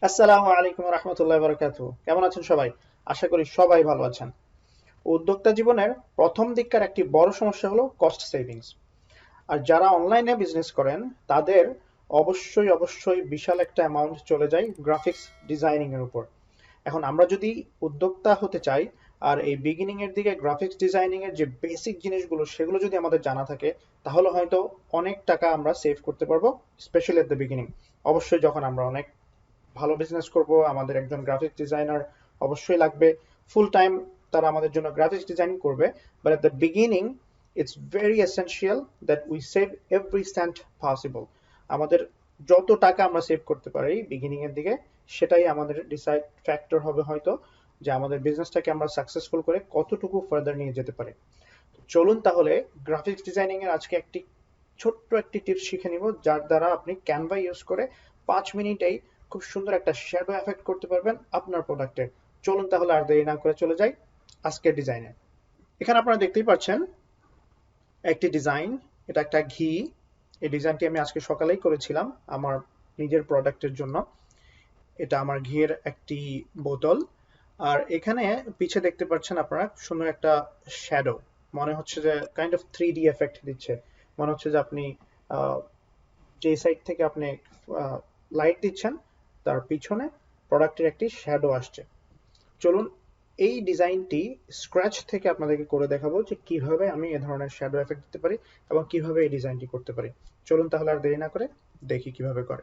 আসসালামু আলাইকুম রহমতুল্লাহ বারাকাতুহু। কেমন আছেন সবাই? আশা করি সবাই ভালো আছেন। উদ্যোক্তা জীবনের প্রথম দিককার একটি বড় সমস্যা হলো কস্ট সেভিংস। আর যারা অনলাইনে বিজনেস করেন তাদের অবশ্যই বিশাল একটা অ্যামাউন্ট চলে যায় গ্রাফিক্স ডিজাইনিং এর উপর। এখন আমরা যদি উদ্যোক্তা হতে চাই আর এই বিগিনিং এর দিকে গ্রাফিক্স ডিজাইনিং এর যে বেসিক জিনিসগুলো সেগুলো যদি আমাদের জানা থাকে তাহলে হয়তো অনেক টাকা আমরা সেভ করতে পারবো, স্পেশালি এট দ্য বিগিনিং। অবশ্যই যখন আমরা অনেক ভালো বিজনেস করব আমাদের একজন গ্রাফিক্স ডিজাইনার অবশ্যই লাগবে। ফুল টাইম তারা আমাদের জন্য গ্রাফিক্স ডিজাইন করবে, but at the beginning it's very essential that we save every cent possible. আমাদের যত টাকা আমরা সেভ করতে পারি বিগিনিং এর দিকে সেটাই আমাদের ডিসাইড ফ্যাক্টর হবে হয়তো যে আমাদের বিজনেসটাকে আমরা সাকসেসফুল করে কতটুকু ফার্দার নিয়ে যেতে পারি। চলুন তাহলে গ্রাফিক্স ডিজাইনিং এর আজকে একটি ছোট্ট একটি টিপস শিখে নিব যার দ্বারা আপনি ক্যানভা ইউজ করে 5 মিনিটেই খুব সুন্দর একটা শ্যাডো এফেক্ট করতে পারবেন আপনার প্রোডাক্টে। চলুন তাহলে আর দেরি না করে চলে যাই আজকের ডিজাইনে। এখানে আপনারা দেখতেই পাচ্ছেন একটি ডিজাইন, এটা একটা ঘি। এই ডিজাইনটি আমি আজকে সকালেই করেছিলাম আমার নিজের প্রোডাক্টের জন্য। এটা আমার ঘিয়ের একটি বোতল। আর এখানে পিছে দেখতে পাচ্ছেন আপনারা সুন্দর একটা শ্যাডো, মনে হচ্ছে যে কাইন্ড অফ 3D এফেক্ট দিচ্ছে। মনে হচ্ছে যে আপনি যে সাইড থেকে আপনি লাইট দিচ্ছেন তার পিছনে প্রোডাক্টের একটি শ্যাডো আসছে। চলুন এই ডিজাইনটি স্ক্র্যাচ থেকে আপনাদেরকে করে দেখাবো যে কিভাবে আমি এ ধরনের শ্যাডো এফেক্ট দিতে পারি এবং কিভাবে এই ডিজাইনটি করতে পারি। চলুন তাহলে আর দেরি না করে দেখি কিভাবে করে।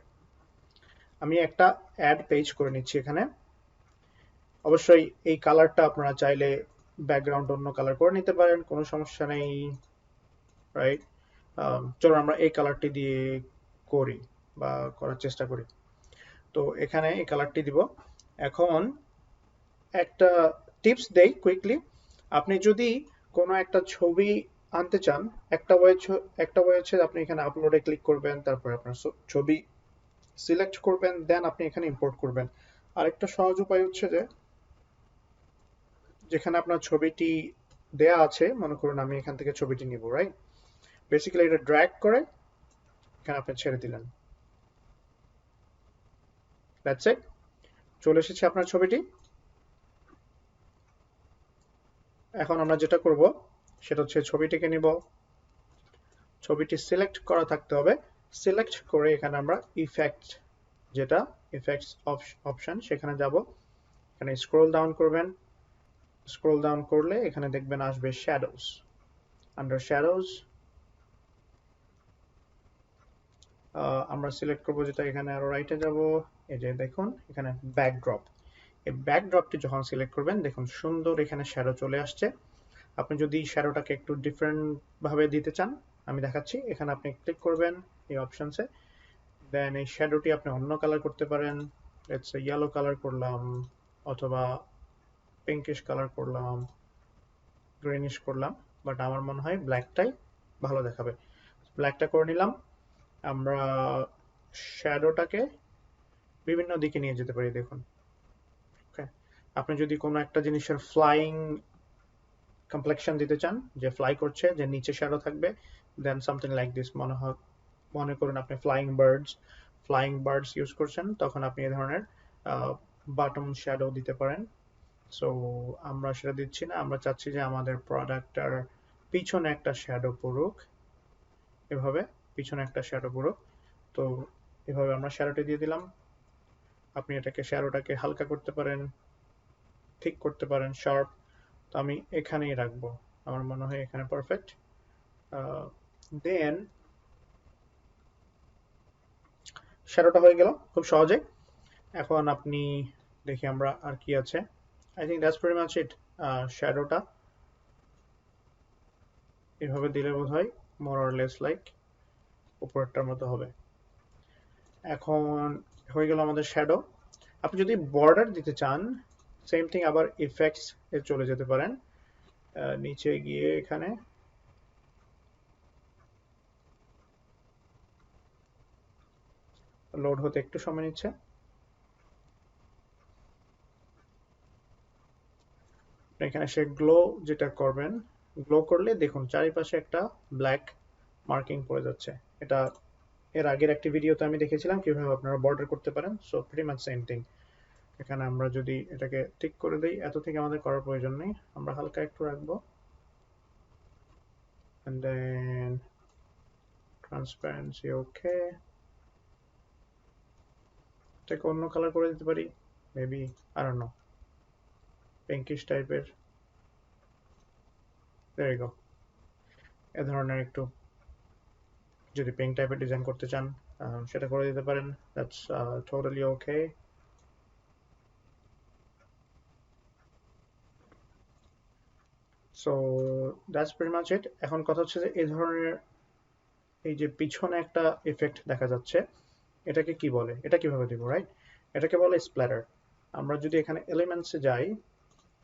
আমি একটা অ্যাড পেজ করে নিচ্ছি এখানে। অবশ্যই এই কালারটা আপনারা চাইলে ব্যাকগ্রাউন্ড অন্য কালার করে নিতে পারেন, কোনো সমস্যা নেই, রাইট? চলুন আমরা এই কালারটি দিয়ে করি বা করার চেষ্টা করি। তো এখানে এই কালারটি দিব। এখন একটা টিপস দেই কুইকলি। আপনি যদি কোনো একটা ছবি আনতে চান, একটা ওয়ে হচ্ছে আপনি এখানে আপলোডে ক্লিক করবেন, তারপরে আপনার ছবি সিলেক্ট করবেন, দেন আপনি এখানে ইম্পোর্ট করবেন। আরেকটা সহজ উপায় হচ্ছে যে যেখানে আপনার ছবিটি দেয়া আছে, মনে করুন আমি এখান থেকে ছবিটি নিব, রাইট? বেসিক্যালি এটা ড্র্যাগ করে এখানে আপনি ছেড়ে দিলেন, দ্যাটস ইট, চলে এসেছে আপনার ছবিটি। এখন আমরা যেটা করব সেটা হচ্ছে ছবিটিকে নিব, ছবিটি সিলেক্ট করা থাকতে হবে। সিলেক্ট করে এখানে আমরা ইফেক্ট, যেটা ইফেক্টস অপশন, সেখানে যাব। এখানে স্ক্রল ডাউন করবেন। স্ক্রল ডাউন করলে এখানে দেখবেন আসবে শ্যাডোজ। আন্ডার শ্যাডোজ আমরা সিলেক্ট করব যেটা, এখানে আরো রাইটে যাব। এই যে দেখুন এখানে ব্যাকড্রপ। এই ব্যাকড্রপটি যখন সিলেক্ট করবেন দেখুন সুন্দর এখানে শ্যাডো চলে আসছে। আপনি যদি শ্যাডোটাকে একটু ডিফারেন্ট ভাবে দিতে চান আমি দেখাচ্ছি। এখানে আপনি ক্লিক করবেন এই অপশনসে, দেন এই শ্যাডোটি আপনি অন্য কালার করতে পারেন। লেটস ইয়েলো কালার করলাম, অথবা পিঙ্কিশ কালার করলাম, গ্রিনিশ করলাম, বাট আমার মনে হয় ব্ল্যাকটাই ভালো দেখাবে। ব্ল্যাকটা করে নিলাম। আমরা শ্যাডোটাকে বিভিন্ন দিকে নিয়ে যেতে পারি দেখুন। ওকে, আপনি যদি কোনো একটা জিনিসের ফ্লাইং কমপ্লেকশন দিতে চান, যে ফ্লাই করছে, যে নিচে শ্যাডো থাকবে, দেন সামথিং লাইক দিস। মনে করুন আপনি ফ্লাইং বার্ডস ইউজ করছেন, তখন আপনি এই ধরনের বাটন শ্যাডো দিতে পারেন। সো আমরা সেটা দিচ্ছি না, আমরা চাচ্ছি যে আমাদের প্রোডাক্টটার পিছনে একটা শ্যাডো পড়ুক, এভাবে পিছনে একটা শ্যাডো পড়ুক। তো এভাবে আমরা শ্যাডোটি দিয়ে দিলাম। আপনি শ্যাডোটাকে হালকা করতে পারেন, ঠিক করতে পারেন, শার্প। তো আমি এখানেই রাখবো, আমার মনে হয় এখানে পারফেক্ট। দেন শ্যাডোটা হয়ে গেল খুব সহজে। এখন আপনি দেখি আমরা আর কি আছে। I think that's very much it. শ্যাডোটা এভাবে দিলে বোধ হয় মোর অর লেস লাইক উপরেরটার মতো হবে। এখন হয়ে গেল আমাদের শ্যাডো। আপনি যদি বর্ডার দিতে চান, সেম থিং, আবার ইফেক্টস এ চলে যেতে পারেন। নিচে গিয়ে এখানে লোড হতে একটু সময় নিচ্ছে। এখানে সে গ্লো যেটা করবেন, গ্লো করলে দেখুন চারিপাশে একটা ব্ল্যাক মার্কিং পড়ে যাচ্ছে। এটা এর আগের একটি ভিডিওতে আমি দেখেছিলাম কিভাবে আপনারা বর্ডার করতে পারেন। So pretty much same thing. এখানে আমরা যদি এটাকে টিক করে দিই, এত থেকে আমাদের করার প্রয়োজন নেই, আমরা হালকা একটু রাখবো। and then transparency ওকে, এটাকে অন্য কালার করে দিতে পারি, maybe I don't know, pinkish টাইপের। there you go। এ ধরনের একটু যদি পিঙ্ক টাইপের ডিজাইন করতে চান সেটা করে দিতে পারেন, that's totally okay. So that's pretty much ইট। এখন কথা হচ্ছে যে এই ধরনের এই যে পিছনে একটা ইফেক্ট দেখা যাচ্ছে, এটাকে কি বলে, এটা কিভাবে দিব, রাইট? এটাকে বলে স্প্ল্যাটার। আমরা যদি এখানে এলিমেন্টসে যাই,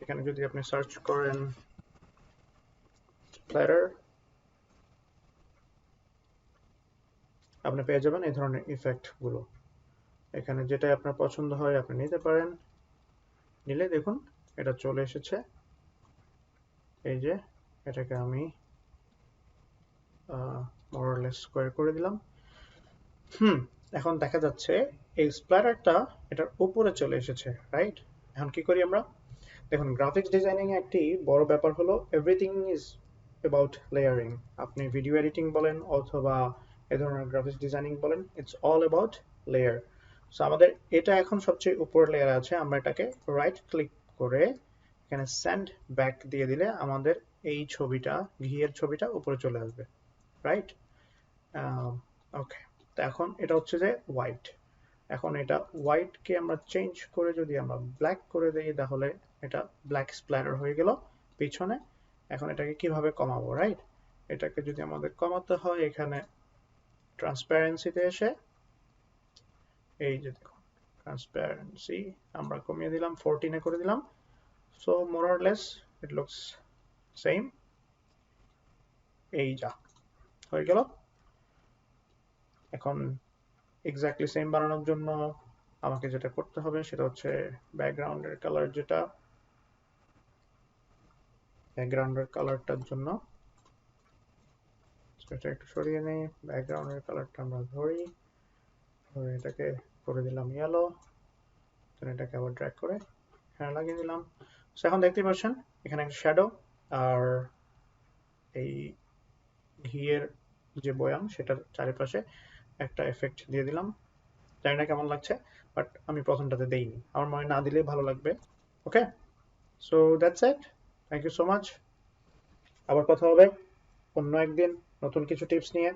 এখানে যদি আপনি সার্চ করেন স্প্ল্যাটার, আপনি পেয়ে যাবেন এই ধরনের ইফেক্ট গুলো। এখানে যেটা আপনার পছন্দ হয় আপনি নিতে পারেন, নিলে দেখুন এটা চলে এসেছে। এই যে এটাকে আমি মোর অর লেস স্কয়ার করে দিলাম। এখন দেখা যাচ্ছে এই স্প্ল্যাটারটা এটার উপরে চলে এসেছে, রাইট? এখন কি করি আমরা? দেখুন, গ্রাফিক্স ডিজাইনিং এ একটি বড় ব্যাপার হলো এভরিথিং ইজ অ্যাবাউট লেয়ারিং। আপনি ভিডিও এডিটিং বলেন অথবা এ ধরনের গ্রাফিক্স ডিজাইনিং বলেন, it's all about layer. So আমাদের এটা এখন সবচেয়ে উপরের লেয়ারে আছে, আমরা এটাকে রাইট ক্লিক করে এখানে সেন্ড ব্যাক দিয়ে দিলে আমাদের এই ছবিটা, ঘিয়ের ছবিটা উপরে চলে আসবে, রাইট? ওকে, তো এখন এটা হচ্ছে যে হোয়াইট। এখন এটা হোয়াইটকে আমরা চেঞ্জ করে যদি আমরা ব্ল্যাক করে দিই, তাহলে এটা ব্ল্যাক স্প্ল্যাটার হয়ে গেল পিছনে। এখন এটাকে কিভাবে কমাবো, রাইট? এটাকে যদি আমাদের কমাতে হয়, এখানে ট্রান্সপারেন্সিতে এসে এই যে দেখুন ট্রান্সপারেন্সি আমরা কমিয়ে দিলাম, 14 করে দিলাম। So more or less it looks same. এই যা হয়ে গেল। এখন এক্স্যাক্টলি সেম বানানোর জন্য আমাকে যেটা করতে হবে সেটা হচ্ছে ব্যাকগ্রাউন্ডের কালার, যেটা ব্যাকগ্রাউন্ডের কালারটার জন্য এটা একটু সরিয়ে নেই, ব্যাকগ্রাউন্ডের কালারটা আমরা ধরি, ধরে এটাকে করে দিলাম ইয়েলো, দেন এটাকে আবার ড্র্যাগ করে এখানে লাগিয়ে দিলাম। সো এখন দেখতে পাচ্ছেন এখানে একটা শ্যাডো আর এই ঘিয়ের যে বয়াম সেটার চারিপাশে একটা এফেক্ট দিয়ে দিলাম। জানি না কেমন লাগছে, বাট আমি প্রথমটাতে দেইনি, আমার মনে না দিলেই ভালো লাগবে। Okay, so that's it, thank you so much. আবার কথা হবে অন্য একদিন নতুন কিছু টিপস নিয়ে।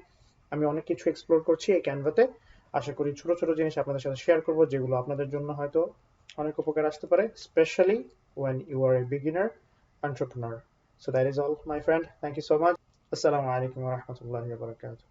আমি অনেক কিছু এক্সপ্লোর করছি এই ক্যানভাতে, আশা করি ছোট ছোট জিনিস আপনাদের সাথে শেয়ার করব যেগুলো আপনাদের জন্য হয়তো অনেক উপকার আসতে পারে, specially when you are a beginner entrepreneur. So that is all, my friend. Thank you so much. Assalamu alaikum wa rahmatullahi wa barakatuh.